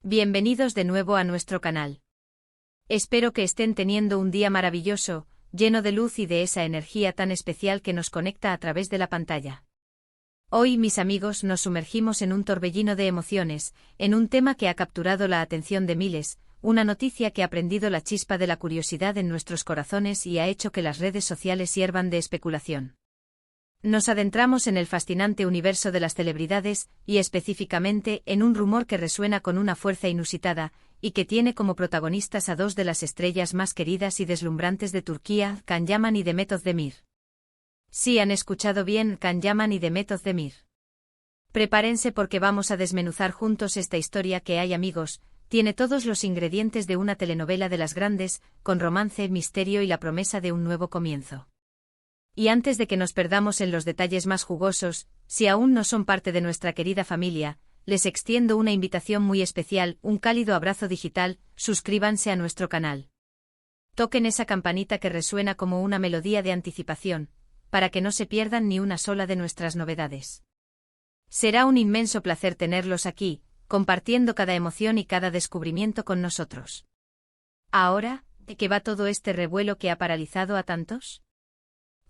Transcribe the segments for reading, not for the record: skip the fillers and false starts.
Bienvenidos de nuevo a nuestro canal. Espero que estén teniendo un día maravilloso, lleno de luz y de esa energía tan especial que nos conecta a través de la pantalla. Hoy, mis amigos, nos sumergimos en un torbellino de emociones, en un tema que ha capturado la atención de miles, una noticia que ha prendido la chispa de la curiosidad en nuestros corazones y ha hecho que las redes sociales hiervan de especulación. Nos adentramos en el fascinante universo de las celebridades, y específicamente en un rumor que resuena con una fuerza inusitada, y que tiene como protagonistas a dos de las estrellas más queridas y deslumbrantes de Turquía, Can Yaman y Demet Özdemir. Sí, han escuchado bien, Can Yaman y Demet Özdemir. Prepárense porque vamos a desmenuzar juntos esta historia que, hay amigos, tiene todos los ingredientes de una telenovela de las grandes, con romance, misterio y la promesa de un nuevo comienzo. Y antes de que nos perdamos en los detalles más jugosos, si aún no son parte de nuestra querida familia, les extiendo una invitación muy especial, un cálido abrazo digital, suscríbanse a nuestro canal. Toquen esa campanita que resuena como una melodía de anticipación, para que no se pierdan ni una sola de nuestras novedades. Será un inmenso placer tenerlos aquí, compartiendo cada emoción y cada descubrimiento con nosotros. Ahora, ¿de qué va todo este revuelo que ha paralizado a tantos?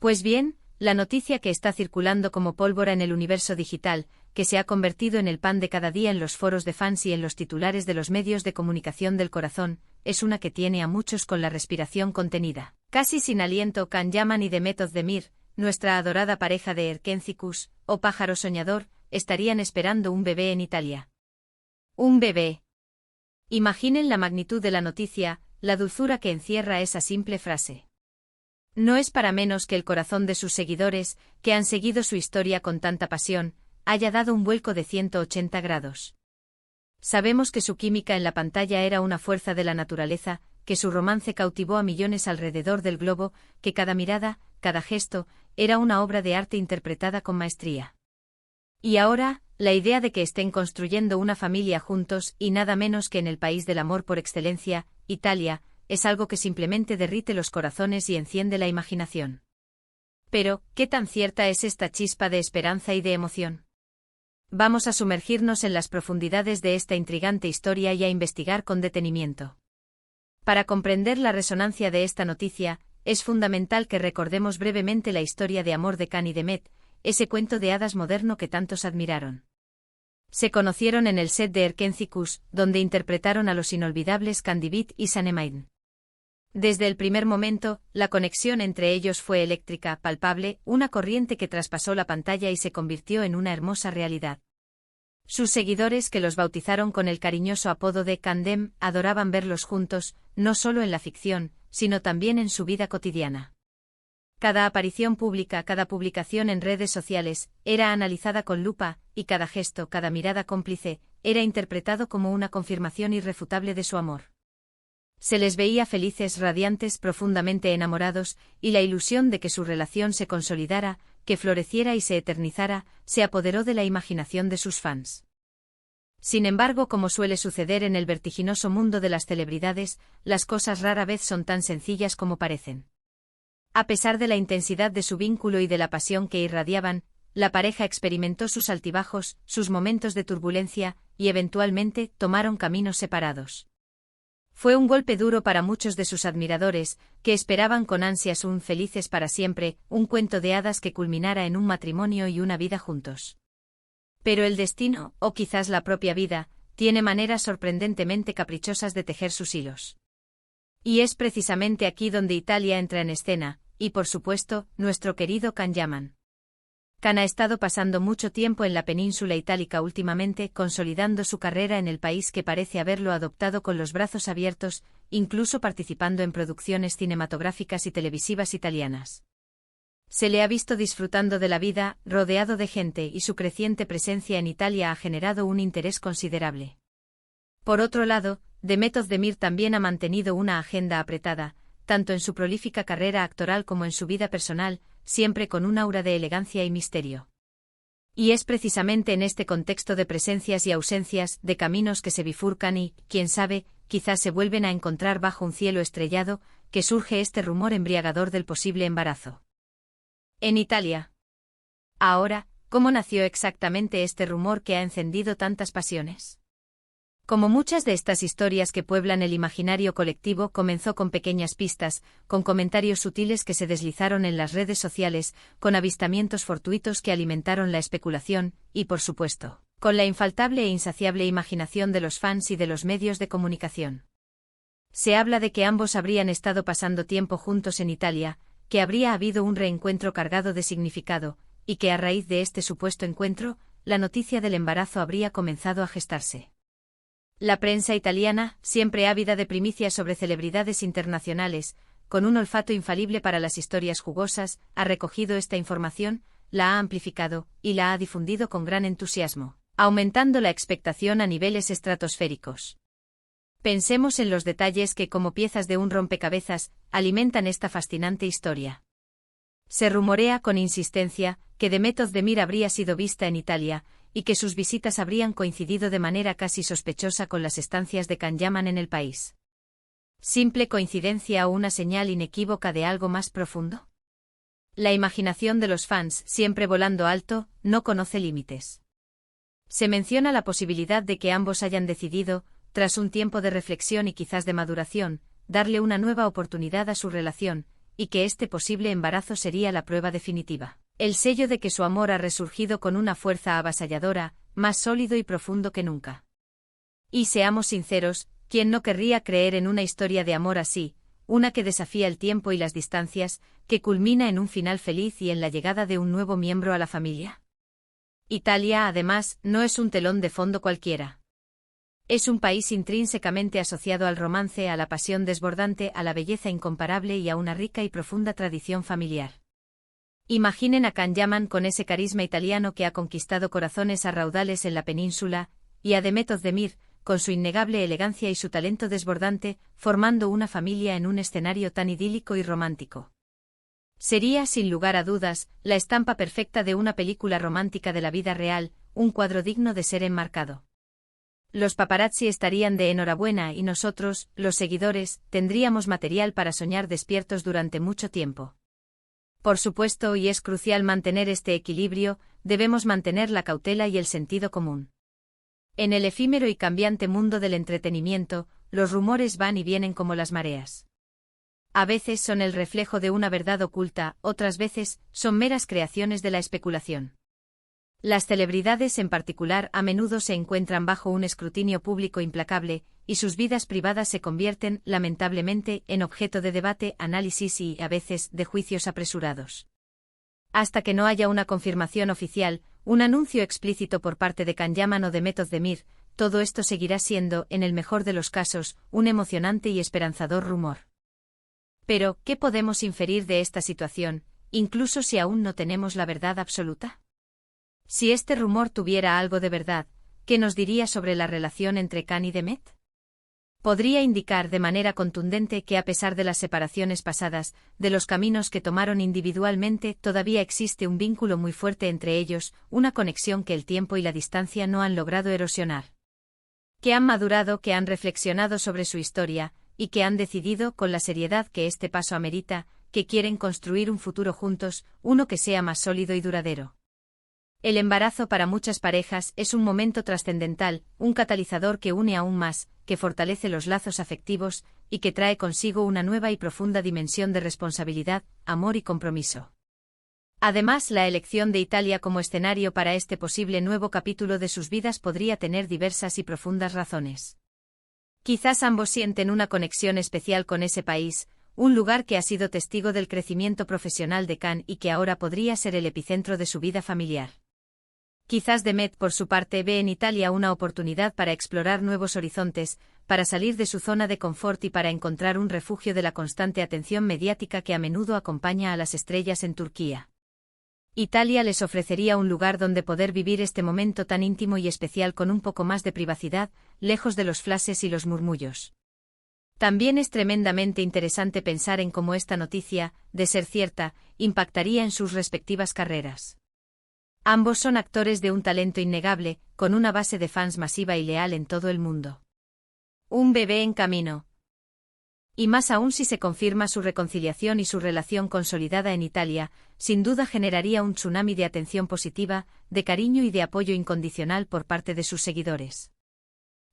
Pues bien, la noticia que está circulando como pólvora en el universo digital, que se ha convertido en el pan de cada día en los foros de fans y en los titulares de los medios de comunicación del corazón, es una que tiene a muchos con la respiración contenida. Casi sin aliento, Can Yaman y Demet Özdemir, nuestra adorada pareja de Erkencikus, o pájaro soñador, estarían esperando un bebé en Italia. Un bebé. Imaginen la magnitud de la noticia, la dulzura que encierra esa simple frase. No es para menos que el corazón de sus seguidores, que han seguido su historia con tanta pasión, haya dado un vuelco de 180 grados. Sabemos que su química en la pantalla era una fuerza de la naturaleza, que su romance cautivó a millones alrededor del globo, que cada mirada, cada gesto, era una obra de arte interpretada con maestría. Y ahora, la idea de que estén construyendo una familia juntos, y nada menos que en el país del amor por excelencia, Italia, es algo que simplemente derrite los corazones y enciende la imaginación. Pero, ¿qué tan cierta es esta chispa de esperanza y de emoción? Vamos a sumergirnos en las profundidades de esta intrigante historia y a investigar con detenimiento. Para comprender la resonancia de esta noticia, es fundamental que recordemos brevemente la historia de amor de Can y Demet, ese cuento de hadas moderno que tantos admiraron. Se conocieron en el set de Erkencikus, donde interpretaron a los inolvidables Candivit y Sanemein. Desde el primer momento, la conexión entre ellos fue eléctrica, palpable, una corriente que traspasó la pantalla y se convirtió en una hermosa realidad. Sus seguidores, que los bautizaron con el cariñoso apodo de Candem, adoraban verlos juntos, no solo en la ficción, sino también en su vida cotidiana. Cada aparición pública, cada publicación en redes sociales, era analizada con lupa, y cada gesto, cada mirada cómplice, era interpretado como una confirmación irrefutable de su amor. Se les veía felices, radiantes, profundamente enamorados, y la ilusión de que su relación se consolidara, que floreciera y se eternizara, se apoderó de la imaginación de sus fans. Sin embargo, como suele suceder en el vertiginoso mundo de las celebridades, las cosas rara vez son tan sencillas como parecen. A pesar de la intensidad de su vínculo y de la pasión que irradiaban, la pareja experimentó sus altibajos, sus momentos de turbulencia, y eventualmente tomaron caminos separados. Fue un golpe duro para muchos de sus admiradores, que esperaban con ansias un felices para siempre, un cuento de hadas que culminara en un matrimonio y una vida juntos. Pero el destino, o quizás la propia vida, tiene maneras sorprendentemente caprichosas de tejer sus hilos. Y es precisamente aquí donde Italia entra en escena, y por supuesto, nuestro querido Can Yaman. Can ha estado pasando mucho tiempo en la península itálica últimamente, consolidando su carrera en el país que parece haberlo adoptado con los brazos abiertos, incluso participando en producciones cinematográficas y televisivas italianas. Se le ha visto disfrutando de la vida, rodeado de gente, y su creciente presencia en Italia ha generado un interés considerable. Por otro lado, Demet Özdemir también ha mantenido una agenda apretada, tanto en su prolífica carrera actoral como en su vida personal, siempre con un aura de elegancia y misterio. Y es precisamente en este contexto de presencias y ausencias, de caminos que se bifurcan y, quién sabe, quizás se vuelven a encontrar bajo un cielo estrellado, que surge este rumor embriagador del posible embarazo. En Italia. Ahora, ¿cómo nació exactamente este rumor que ha encendido tantas pasiones? Como muchas de estas historias que pueblan el imaginario colectivo, comenzó con pequeñas pistas, con comentarios sutiles que se deslizaron en las redes sociales, con avistamientos fortuitos que alimentaron la especulación, y por supuesto, con la infaltable e insaciable imaginación de los fans y de los medios de comunicación. Se habla de que ambos habrían estado pasando tiempo juntos en Italia, que habría habido un reencuentro cargado de significado, y que a raíz de este supuesto encuentro, la noticia del embarazo habría comenzado a gestarse. La prensa italiana, siempre ávida de primicias sobre celebridades internacionales, con un olfato infalible para las historias jugosas, ha recogido esta información, la ha amplificado, y la ha difundido con gran entusiasmo, aumentando la expectación a niveles estratosféricos. Pensemos en los detalles que, como piezas de un rompecabezas, alimentan esta fascinante historia. Se rumorea con insistencia que Demet Özdemir habría sido vista en Italia, y que sus visitas habrían coincidido de manera casi sospechosa con las estancias de Can Yaman en el país. ¿Simple coincidencia o una señal inequívoca de algo más profundo? La imaginación de los fans, siempre volando alto, no conoce límites. Se menciona la posibilidad de que ambos hayan decidido, tras un tiempo de reflexión y quizás de maduración, darle una nueva oportunidad a su relación, y que este posible embarazo sería la prueba definitiva, el sello de que su amor ha resurgido con una fuerza avasalladora, más sólido y profundo que nunca. Y seamos sinceros, ¿quién no querría creer en una historia de amor así, una que desafía el tiempo y las distancias, que culmina en un final feliz y en la llegada de un nuevo miembro a la familia? Italia, además, no es un telón de fondo cualquiera. Es un país intrínsecamente asociado al romance, a la pasión desbordante, a la belleza incomparable y a una rica y profunda tradición familiar. Imaginen a Can Yaman con ese carisma italiano que ha conquistado corazones a raudales en la península, y a Demet Özdemir, con su innegable elegancia y su talento desbordante, formando una familia en un escenario tan idílico y romántico. Sería, sin lugar a dudas, la estampa perfecta de una película romántica de la vida real, un cuadro digno de ser enmarcado. Los paparazzi estarían de enhorabuena y nosotros, los seguidores, tendríamos material para soñar despiertos durante mucho tiempo. Por supuesto, y es crucial mantener este equilibrio, debemos mantener la cautela y el sentido común. En el efímero y cambiante mundo del entretenimiento, los rumores van y vienen como las mareas. A veces son el reflejo de una verdad oculta, otras veces son meras creaciones de la especulación. Las celebridades en particular a menudo se encuentran bajo un escrutinio público implacable, y sus vidas privadas se convierten, lamentablemente, en objeto de debate, análisis y, a veces, de juicios apresurados. Hasta que no haya una confirmación oficial, un anuncio explícito por parte de Can Yaman o Demet Özdemir, todo esto seguirá siendo, en el mejor de los casos, un emocionante y esperanzador rumor. Pero, ¿qué podemos inferir de esta situación, incluso si aún no tenemos la verdad absoluta? Si este rumor tuviera algo de verdad, ¿qué nos diría sobre la relación entre Can y Demet? Podría indicar de manera contundente que a pesar de las separaciones pasadas, de los caminos que tomaron individualmente, todavía existe un vínculo muy fuerte entre ellos, una conexión que el tiempo y la distancia no han logrado erosionar. Que han madurado, que han reflexionado sobre su historia, y que han decidido, con la seriedad que este paso amerita, que quieren construir un futuro juntos, uno que sea más sólido y duradero. El embarazo para muchas parejas es un momento trascendental, un catalizador que une aún más, que fortalece los lazos afectivos, y que trae consigo una nueva y profunda dimensión de responsabilidad, amor y compromiso. Además, la elección de Italia como escenario para este posible nuevo capítulo de sus vidas podría tener diversas y profundas razones. Quizás ambos sienten una conexión especial con ese país, un lugar que ha sido testigo del crecimiento profesional de Can y que ahora podría ser el epicentro de su vida familiar. Quizás Demet, por su parte, ve en Italia una oportunidad para explorar nuevos horizontes, para salir de su zona de confort y para encontrar un refugio de la constante atención mediática que a menudo acompaña a las estrellas en Turquía. Italia les ofrecería un lugar donde poder vivir este momento tan íntimo y especial con un poco más de privacidad, lejos de los flashes y los murmullos. También es tremendamente interesante pensar en cómo esta noticia, de ser cierta, impactaría en sus respectivas carreras. Ambos son actores de un talento innegable, con una base de fans masiva y leal en todo el mundo. Un bebé en camino. Y más aún si se confirma su reconciliación y su relación consolidada en Italia, sin duda generaría un tsunami de atención positiva, de cariño y de apoyo incondicional por parte de sus seguidores.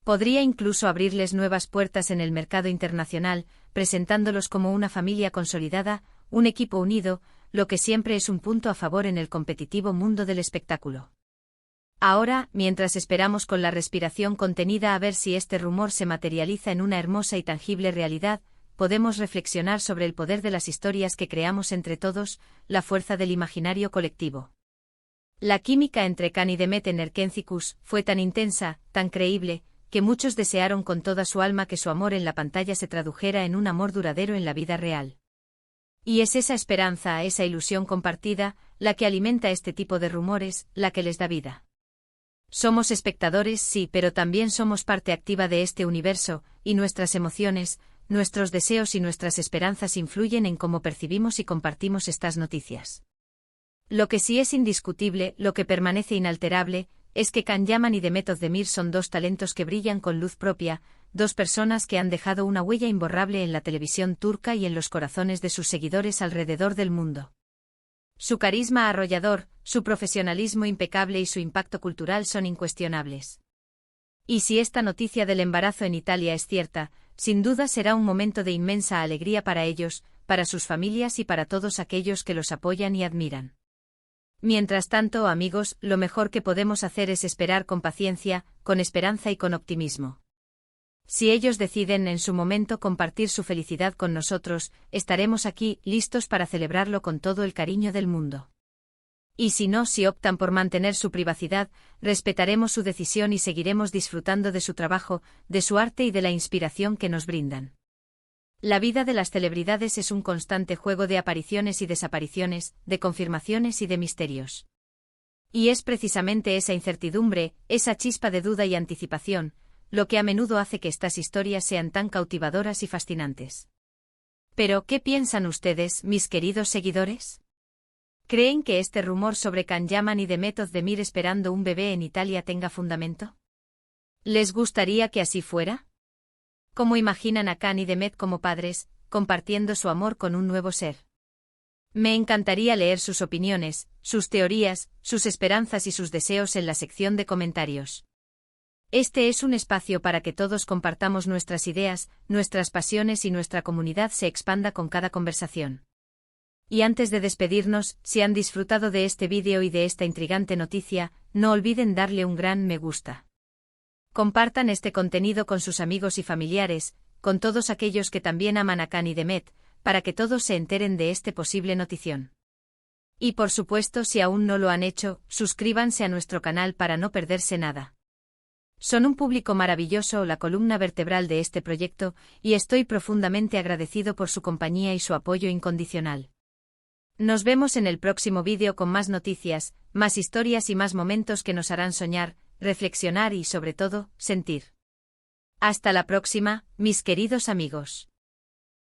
Podría incluso abrirles nuevas puertas en el mercado internacional, presentándolos como una familia consolidada, un equipo unido, lo que siempre es un punto a favor en el competitivo mundo del espectáculo. Ahora, mientras esperamos con la respiración contenida a ver si este rumor se materializa en una hermosa y tangible realidad, podemos reflexionar sobre el poder de las historias que creamos entre todos, la fuerza del imaginario colectivo. La química entre Khan y Demet en Erkenciskus fue tan intensa, tan creíble, que muchos desearon con toda su alma que su amor en la pantalla se tradujera en un amor duradero en la vida real. Y es esa esperanza, esa ilusión compartida, la que alimenta este tipo de rumores, la que les da vida. Somos espectadores, sí, pero también somos parte activa de este universo, y nuestras emociones, nuestros deseos y nuestras esperanzas influyen en cómo percibimos y compartimos estas noticias. Lo que sí es indiscutible, lo que permanece inalterable, es que Can Yaman y Demet Özdemir son dos talentos que brillan con luz propia, dos personas que han dejado una huella imborrable en la televisión turca y en los corazones de sus seguidores alrededor del mundo. Su carisma arrollador, su profesionalismo impecable y su impacto cultural son incuestionables. Y si esta noticia del embarazo en Italia es cierta, sin duda será un momento de inmensa alegría para ellos, para sus familias y para todos aquellos que los apoyan y admiran. Mientras tanto, amigos, lo mejor que podemos hacer es esperar con paciencia, con esperanza y con optimismo. Si ellos deciden en su momento compartir su felicidad con nosotros, estaremos aquí, listos para celebrarlo con todo el cariño del mundo. Y si no, si optan por mantener su privacidad, respetaremos su decisión y seguiremos disfrutando de su trabajo, de su arte y de la inspiración que nos brindan. La vida de las celebridades es un constante juego de apariciones y desapariciones, de confirmaciones y de misterios. Y es precisamente esa incertidumbre, esa chispa de duda y anticipación, lo que a menudo hace que estas historias sean tan cautivadoras y fascinantes. Pero, ¿qué piensan ustedes, mis queridos seguidores? ¿Creen que este rumor sobre Can Yaman y Demet Özdemir esperando un bebé en Italia tenga fundamento? ¿Les gustaría que así fuera? ¿Cómo imaginan a Can y Demet como padres, compartiendo su amor con un nuevo ser? Me encantaría leer sus opiniones, sus teorías, sus esperanzas y sus deseos en la sección de comentarios. Este es un espacio para que todos compartamos nuestras ideas, nuestras pasiones y nuestra comunidad se expanda con cada conversación. Y antes de despedirnos, si han disfrutado de este vídeo y de esta intrigante noticia, no olviden darle un gran me gusta. Compartan este contenido con sus amigos y familiares, con todos aquellos que también aman a Can y Demet, para que todos se enteren de este posible notición. Y por supuesto, si aún no lo han hecho, suscríbanse a nuestro canal para no perderse nada. Son un público maravilloso, la columna vertebral de este proyecto, y estoy profundamente agradecido por su compañía y su apoyo incondicional. Nos vemos en el próximo vídeo con más noticias, más historias y más momentos que nos harán soñar, reflexionar y, sobre todo, sentir. Hasta la próxima, mis queridos amigos.